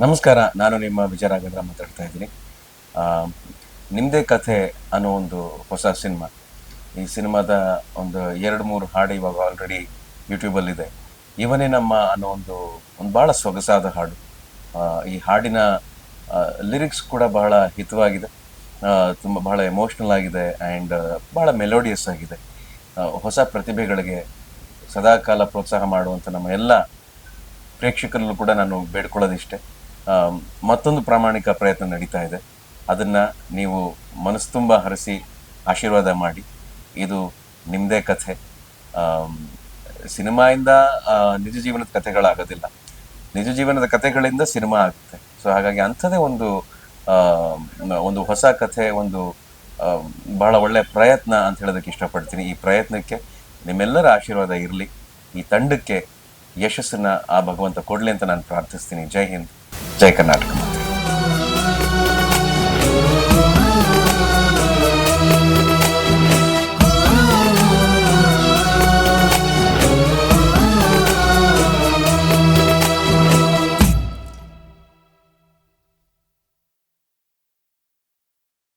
ನಮಸ್ಕಾರ, ನಾನು ನಿಮ್ಮ ವಿಜಯ ರಾಘವೇಂದ್ರ ಮಾತಾಡ್ತಾ ಇದ್ದೀನಿ. ಆ, ನಿಮ್ಮದೇ ಕಥೆ ಅನ್ನೋ ಒಂದು ಹೊಸ ಸಿನಿಮಾ. ಈ ಸಿನಿಮಾದ ಒಂದು 2-3 ಹಾಡು ಇವಾಗ ಆಲ್ರೆಡಿ ಯೂಟ್ಯೂಬಲ್ಲಿದೆ. ಇವನೇ ನಮ್ಮ ಅನ್ನೋ ಒಂದು ಭಾಳ ಸೊಗಸಾದ ಹಾಡು. ಆ, ಈ ಹಾಡಿನ ಲಿರಿಕ್ಸ್ ಕೂಡ ಬಹಳ ಹಿತವಾಗಿದೆ, ತುಂಬ ಬಹಳ ಎಮೋಷ್ನಲ್ ಆಗಿದೆ ಆ್ಯಂಡ್ ಭಾಳ ಮೆಲೋಡಿಯಸ್ ಆಗಿದೆ. ಹೊಸ ಪ್ರತಿಭೆಗಳಿಗೆ ಸದಾಕಾಲ ಪ್ರೋತ್ಸಾಹ ಮಾಡುವಂಥ ನಮ್ಮ ಎಲ್ಲ ಪ್ರೇಕ್ಷಕರಲ್ಲೂ ಕೂಡ ನಾನು ಬೇಡ್ಕೊಳ್ಳೋದಿಷ್ಟೇ. ಮತ್ತೊಂದು ಪ್ರಾಮಾಣಿಕ ಪ್ರಯತ್ನ ನಡೀತಾ ಇದೆ. ಅದನ್ನು ನೀವು ಮನಸ್ಸು ತುಂಬ ಹರಿಸಿ ಆಶೀರ್ವಾದ ಮಾಡಿ. ಇದು ನಿಮ್ಮದೇ ಕಥೆ. ಸಿನಿಮಾಯಿಂದ ನಿಜ ಜೀವನದ ಕಥೆಗಳಾಗೋದಿಲ್ಲ, ನಿಜ ಜೀವನದ ಕಥೆಗಳಿಂದ ಸಿನಿಮಾ ಆಗುತ್ತೆ. ಸೊ ಹಾಗಾಗಿ ಅಂಥದ್ದೇ ಆ, ಒಂದು ಹೊಸ ಕಥೆ, ಒಂದು ಆ, ಬಹಳ ಒಳ್ಳೆಯ ಪ್ರಯತ್ನ ಅಂತ ಹೇಳೋದಕ್ಕೆ ಇಷ್ಟಪಡ್ತೀನಿ. ಈ ಪ್ರಯತ್ನಕ್ಕೆ ನಿಮ್ಮೆಲ್ಲರ ಆಶೀರ್ವಾದ ಇರಲಿ. ಈ ತಂಡಕ್ಕೆ ಯಶಸ್ಸನ್ನ ಆ ಭಗವಂತ ಕೊಡಲಿ ಅಂತ ನಾನು ಪ್ರಾರ್ಥಿಸ್ತೀನಿ. ಜೈ ಹಿಂದ್, ಜೈ ಕರ್ನಾಟಕ.